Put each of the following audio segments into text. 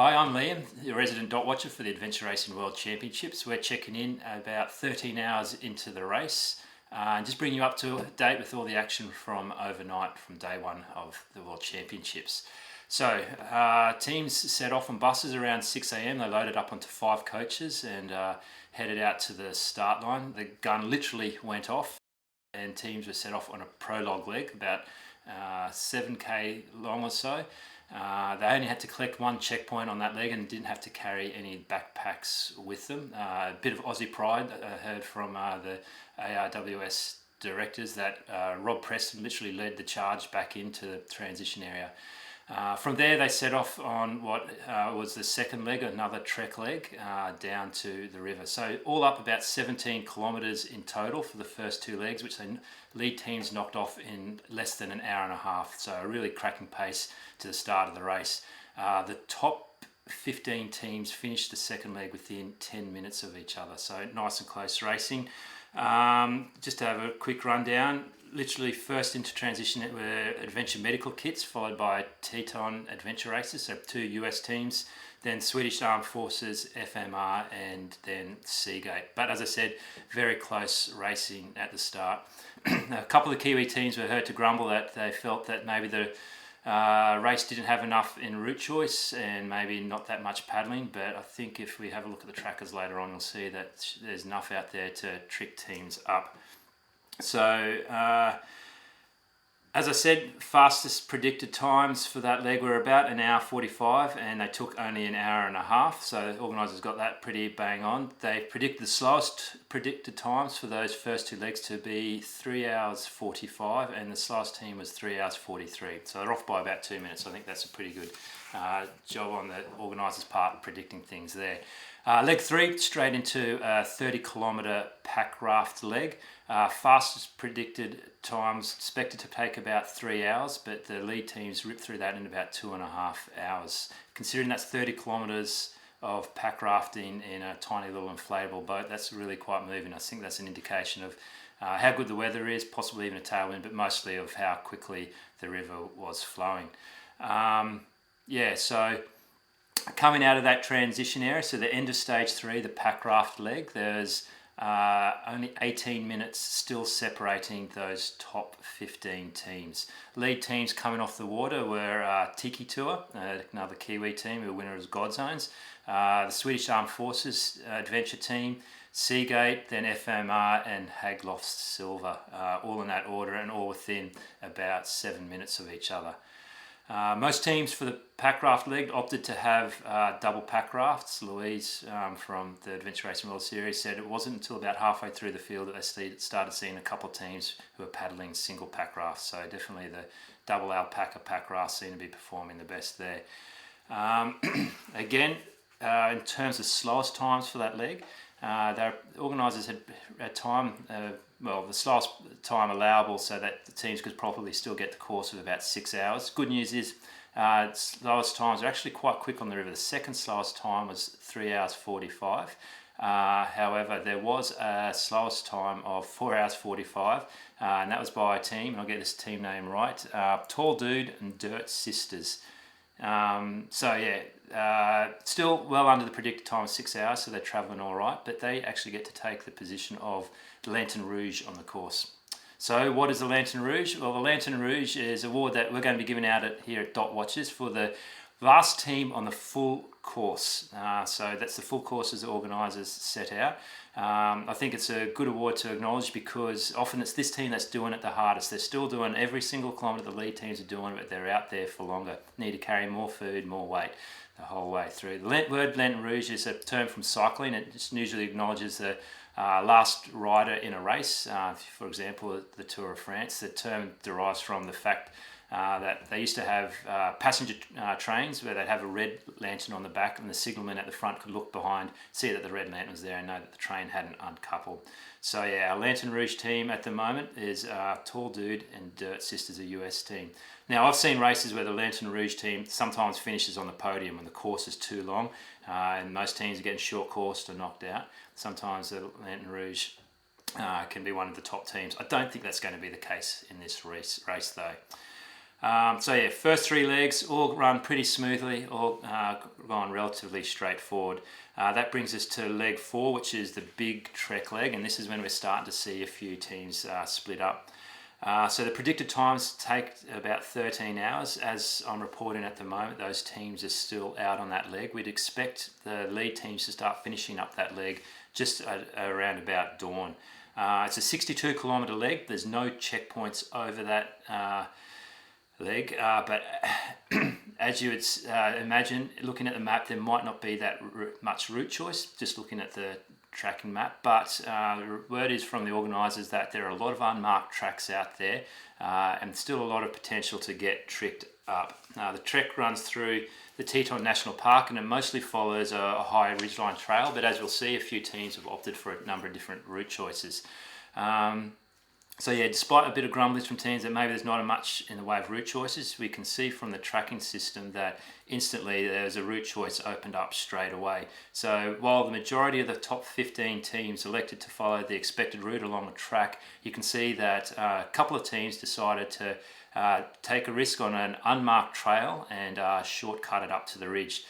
Hi, I'm Liam, your resident dot watcher for the Adventure Racing World Championships. We're checking in about 13 hours into the race and just bringing you up to date with all the action from overnight from day one of the World Championships. So teams set off on buses around 6 a.m. They loaded up onto 5 coaches and headed out to the start line. The gun literally went off and teams were set off on a prologue leg about 7k long or so. They only had to collect one checkpoint on that leg and didn't have to carry any backpacks with them. A bit of Aussie pride I heard from the ARWC directors that Rob Preston literally led the charge back into the transition area. From there they set off on what was the second leg, another trek leg, down to the river. So all up about 17 kilometres in total for the first 2 legs, which the lead teams knocked off in less than an hour and a half. So a really cracking pace to the start of the race. The top 15 teams finished the second leg within 10 minutes of each other. So nice and close racing. Just to have a quick rundown, literally first into transition were Adventure Medical Kits, followed by Teton Adventure Races, so 2 US teams, then Swedish Armed Forces, FMR, and then Seagate. But as I said, very close racing at the start. A couple of Kiwi teams were heard to grumble that they felt that maybe the race didn't have enough in route choice and maybe not that much paddling, but I think if we have a look at the trackers later on, you'll see that there's enough out there to trick teams up. So as I said, fastest predicted times for that leg were about an hour 45 and they took only an hour and a half, so the organisers got that pretty bang on. They predicted the slowest predicted times for those first 2 legs to be 3 hours 45 and the slowest team was 3 hours 43, so they're off by about 2 minutes. I think that's a pretty good job on the organisers' part predicting things there. Leg 3, straight into a 30 kilometre pack raft leg. Fastest predicted times expected to take about 3 hours, but the lead teams ripped through that in about 2.5 hours. Considering that's 30 kilometres of pack rafting in a tiny little inflatable boat, that's really quite moving. I think that's an indication of how good the weather is, possibly even a tailwind, but mostly of how quickly the river was flowing. So coming out of that transition area, so the end of stage 3, the pack raft leg, there's only 18 minutes still separating those top 15 teams. Lead teams coming off the water were Tiki Tour, another Kiwi team who were winners of God Zones, the Swedish Armed Forces Adventure team, Seagate, then FMR and Haglofs Silver, all in that order and all within about 7 minutes of each other. Most teams for the pack raft leg opted to have double pack rafts. Louise from the Adventure Racing World Series said it wasn't until about halfway through the field that they started seeing a couple of teams who were paddling single pack rafts. So definitely the double alpaca pack rafts seem to be performing the best there. Again, in terms of slowest times for that leg, the organisers had at time, the slowest time allowable so that the teams could probably still get the course of about 6 hours. Good news is slowest times are actually quite quick on the river. The second slowest time was 3 hours 45. However, there was a slowest time of 4 hours 45, and that was by a team, and I'll get this team name right, Tall Dude and Dirt Sisters. Still well under the predicted time of 6 hours, so they're travelling all right, but they actually get to take the position of the Lantern Rouge on the course. So what is the Lantern Rouge? Well, the Lantern Rouge is an award that we're going to be giving out here at Dot Watches for the last team on the full course. So that's the full course as the organisers set out. I think it's a good award to acknowledge because often it's this team that's doing it the hardest. They're still doing every single kilometre the lead teams are doing, but they're out there for longer. Need to carry more food, more weight the whole way through. The word Lantern Rouge is a term from cycling. It just usually acknowledges the last rider in a race. For example, the Tour of France. The term derives from the fact that they used to have passenger trains where they'd have a red lantern on the back and the signalman at the front could look behind, see that the red lantern was there and know that the train hadn't uncoupled. So yeah, our Lantern Rouge team at the moment is Tall Dude and Dirt Sisters, a US team. Now I've seen races where the Lantern Rouge team sometimes finishes on the podium when the course is too long and most teams are getting short coursed or knocked out. Sometimes the Lantern Rouge can be one of the top teams. I don't think that's going to be the case in this race though. So yeah, first 3 legs all run pretty smoothly, all gone relatively straightforward. That brings us to leg 4, which is the big trek leg, and this is when we're starting to see a few teams split up. So the predicted times take about 13 hours. As I'm reporting at the moment, those teams are still out on that leg. We'd expect the lead teams to start finishing up that leg just around about dawn. It's a 62 kilometre leg. There's no checkpoints over that leg, but as you would imagine, looking at the map, there might not be that much route choice, just looking at the tracking map, but the word is from the organisers that there are a lot of unmarked tracks out there and still a lot of potential to get tricked up. The trek runs through the Teton National Park and it mostly follows a high ridgeline trail, but as we'll see, a few teams have opted for a number of different route choices. So yeah, despite a bit of grumblings from teams that maybe there's not much in the way of route choices, we can see from the tracking system that instantly there's a route choice opened up straight away. So while the majority of the top 15 teams elected to follow the expected route along the track, you can see that a couple of teams decided to take a risk on an unmarked trail and shortcut it up to the ridge.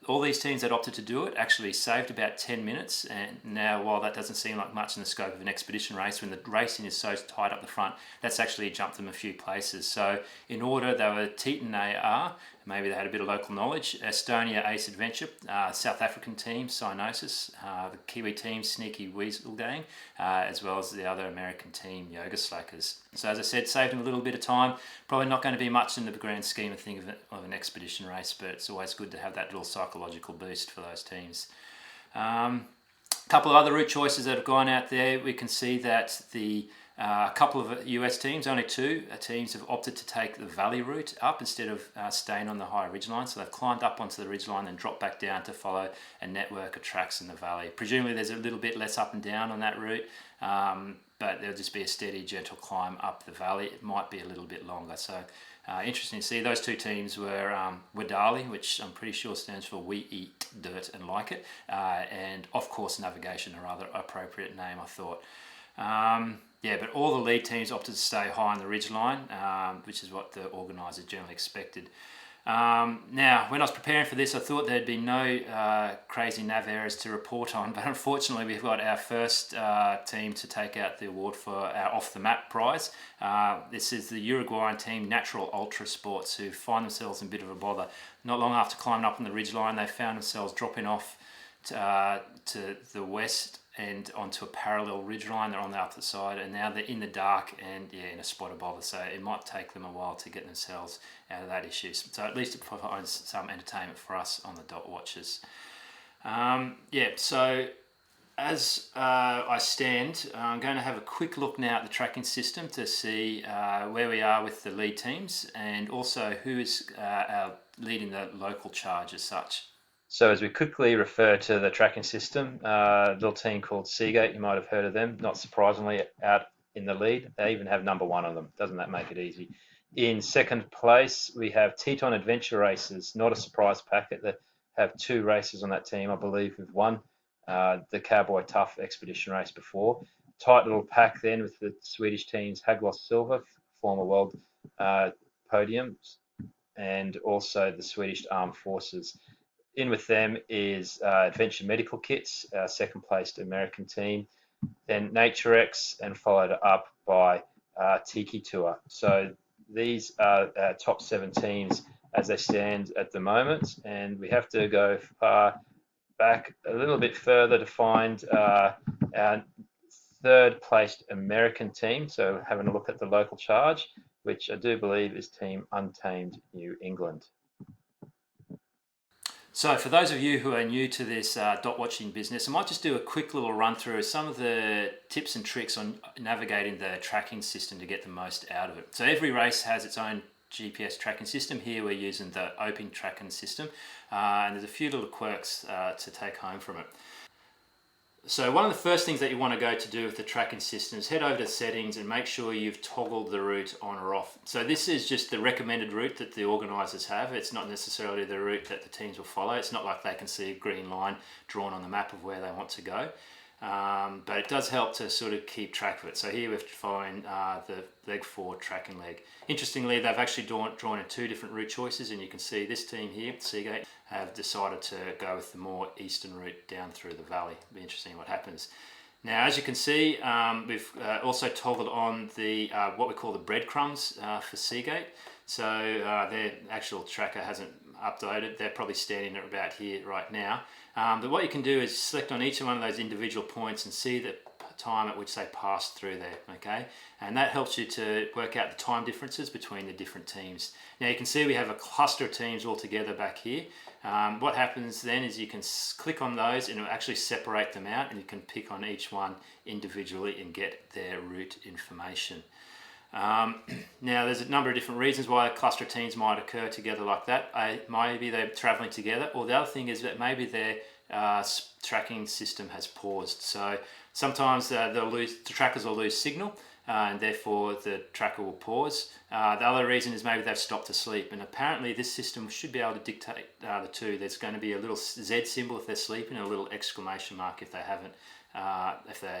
All these teams that opted to do it actually saved about 10 minutes, and now while that doesn't seem like much in the scope of an expedition race, when the racing is so tight up the front, that's actually jumped them a few places. So in order, they were Teton AR, maybe they had a bit of local knowledge, Estonia Ace Adventure, South African team Cyanosis, the Kiwi team Sneaky Weasel Gang, as well as the other American team Yoga Slackers. So as I said, saved them a little bit of time. Probably not going to be much in the grand scheme of things of an expedition race, but it's always good to have that little psychological boost for those teams. A couple of other route choices that have gone out there. We can see that a couple of US teams, only 2 teams, have opted to take the valley route up instead of staying on the high ridgeline. So they've climbed up onto the ridgeline and dropped back down to follow a network of tracks in the valley. Presumably there's a little bit less up and down on that route, but there'll just be a steady, gentle climb up the valley. It might be a little bit longer. So interesting to see. Those 2 teams were Wadali, which I'm pretty sure stands for We Eat Dirt and Like It, and Off Course Navigation, a rather appropriate name, I thought. Yeah, but all the lead teams opted to stay high on the ridgeline, which is what the organisers generally expected. Now, when I was preparing for this, I thought there'd be no crazy nav errors to report on, but unfortunately we've got our first team to take out the award for our off-the-map prize. This is the Uruguayan team Natural Ultra Sports, who find themselves in a bit of a bother. Not long after climbing up on the ridgeline, they found themselves dropping off to the west and onto a parallel ridgeline. They're on the opposite side, and now they're in the dark and in a spot of bother. So it might take them a while to get themselves out of that issue. So at least it provides some entertainment for us on the dot watchers. So as I stand, I'm going to have a quick look now at the tracking system to see where we are with the lead teams and also who is leading the local charge as such. So as we quickly refer to the tracking system, a little team called Seagate, you might have heard of them, not surprisingly out in the lead. They even have number 1 on them. Doesn't that make it easy? In second place, we have Teton Adventure Races, not a surprise packet. They have 2 races on that team. I believe we've won the Cowboy Tough expedition race before. Tight little pack then with the Swedish teams Haglos Silver, former world podiums, and also the Swedish Armed Forces. In with them is Adventure Medical Kits, our second placed American team, then NatureX, and followed up by Tiki Tour. So these are our top 7 teams as they stand at the moment, and we have to go far back a little bit further to find our third placed American team. So having a look at the local charge, which I do believe is Team Untamed New England. So for those of you who are new to this dot watching business, I might just do a quick little run through some of the tips and tricks on navigating the tracking system to get the most out of it. So every race has its own GPS tracking system. Here we're using the Open tracking system, and there's a few little quirks to take home from it. So one of the first things that you want to go to do with the tracking system is head over to settings and make sure you've toggled the route on or off. So this is just the recommended route that the organisers have. It's not necessarily the route that the teams will follow. It's not like they can see a green line drawn on the map of where they want to go. but it does help to sort of keep track of it. So here we're following the leg 4 tracking leg. Interestingly, they've actually drawn in 2 different route choices, and you can see this team here, Seagate, have decided to go with the more eastern route down through the valley. It'll be interesting what happens. Now, as you can see, we've also toggled on the what we call the breadcrumbs for Seagate. So their actual tracker hasn't updated. They're probably standing at about here right now. But what you can do is select on each one of those individual points and see the time at which they passed through there, okay? And that helps you to work out the time differences between the different teams. Now you can see we have a cluster of teams all together back here. What happens then is you can click on those and it'll actually separate them out, and you can pick on each one individually and get their route information. Now there's a number of different reasons why a cluster of teams might occur together like that. Maybe they're traveling together, or the other thing is that maybe their tracking system has paused. So sometimes the trackers will lose signal, and therefore the tracker will pause. The other reason is maybe they've stopped to sleep, and apparently this system should be able to dictate the two. There's going to be a little Z symbol if they're sleeping and a little exclamation mark if they haven't, if the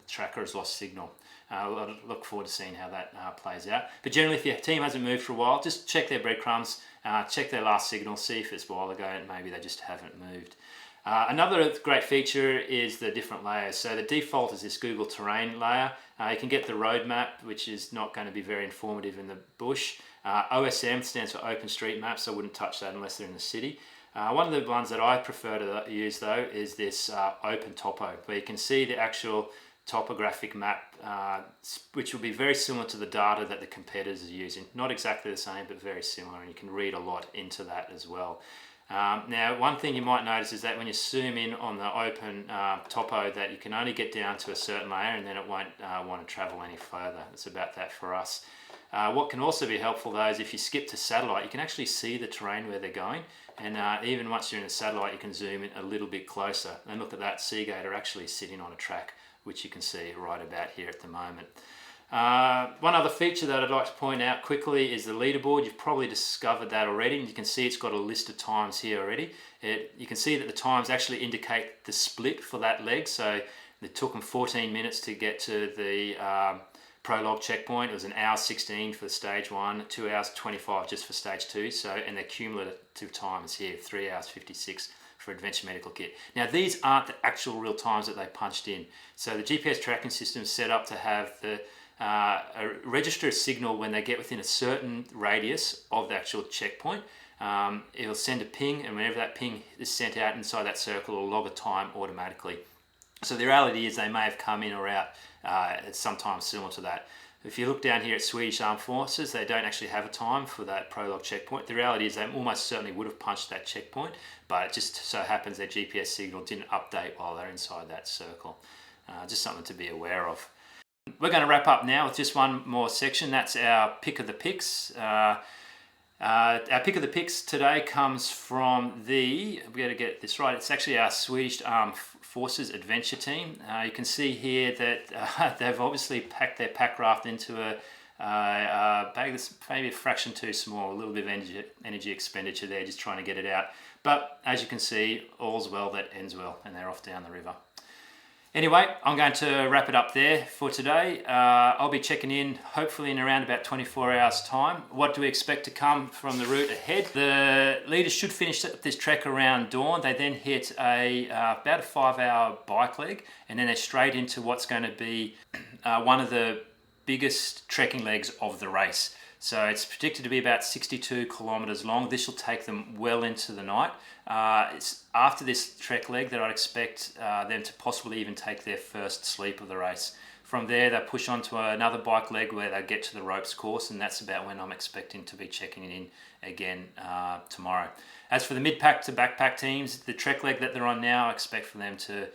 tracker has lost signal. I look forward to seeing how that plays out. But generally, if your team hasn't moved for a while, just check their breadcrumbs, check their last signal, see if it's a while ago and maybe they just haven't moved. Another great feature is the different layers. So the default is this Google Terrain layer. You can get the road map, which is not going to be very informative in the bush. OSM stands for OpenStreetMap, so I wouldn't touch that unless they're in the city. One of the ones that I prefer to use though is this OpenTopo, where you can see the actual topographic map, which will be very similar to the data that the competitors are using. Not exactly the same, but very similar, and you can read a lot into that as well. Now, one thing you might notice is that when you zoom in on the open topo, that you can only get down to a certain layer, and then it won't want to travel any further. It's about that for us. What can also be helpful though is if you skip to satellite, you can actually see the terrain where they're going, and even once you're in the satellite, you can zoom in a little bit closer. And look at that, Seagate are actually sitting on a track, which you can see right about here at the moment. One other feature that I'd like to point out quickly is the leaderboard. You've probably discovered that already, and you can see it's got a list of times here already. You can see that the times actually indicate the split for that leg. So it took them 14 minutes to get to the prologue checkpoint. It was 1 hour 16 for stage 1, 2 hours 25 just for stage 2. So, and their cumulative time is here, 3 hours 56 for Adventure Medical Kit. Now these aren't the actual real times that they punched in. So the GPS tracking system is set up to have the register a signal when they get within a certain radius of the actual checkpoint. It'll send a ping, and whenever that ping is sent out inside that circle, it'll log a time automatically. So the reality is they may have come in or out at some time similar to that. If you look down here at Swedish Armed Forces, they don't actually have a time for that prologue checkpoint. The reality is they almost certainly would have punched that checkpoint, but it just so happens their GPS signal didn't update while they're inside that circle. Just something to be aware of. We're going to wrap up now with just one more section. That's our pick of the picks. Our pick of the picks today comes from we got to get this right, it's actually our Swedish Armed Forces adventure team. You can see here that they've obviously packed their pack raft into a bag that's maybe a fraction too small, a little bit of energy expenditure there, just trying to get it out. But as you can see, all's well that ends well, and they're off down the river. Anyway, I'm going to wrap it up there for today. I'll be checking in hopefully in around about 24 hours time. What do we expect to come from the route ahead? The leaders should finish this trek around dawn. They then hit about a 5-hour bike leg, and then they're straight into what's going to be one of the biggest trekking legs of the race. So it's predicted to be about 62 kilometers long. This will take them well into the night. It's after this trek leg that I'd expect them to possibly even take their first sleep of the race. From there, they push on to another bike leg where they get to the ropes course, and that's about when I'm expecting to be checking in again tomorrow. As for the mid-pack to backpack teams, the trek leg that they're on now, I expect for them to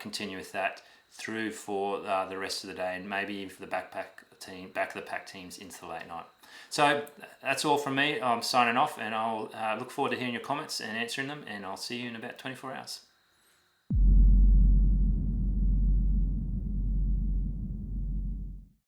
continue with that through for the rest of the day, and maybe even for the back of the pack teams into the late night. So that's all from me. I'm signing off, and I'll look forward to hearing your comments and answering them, and I'll see you in about 24 hours.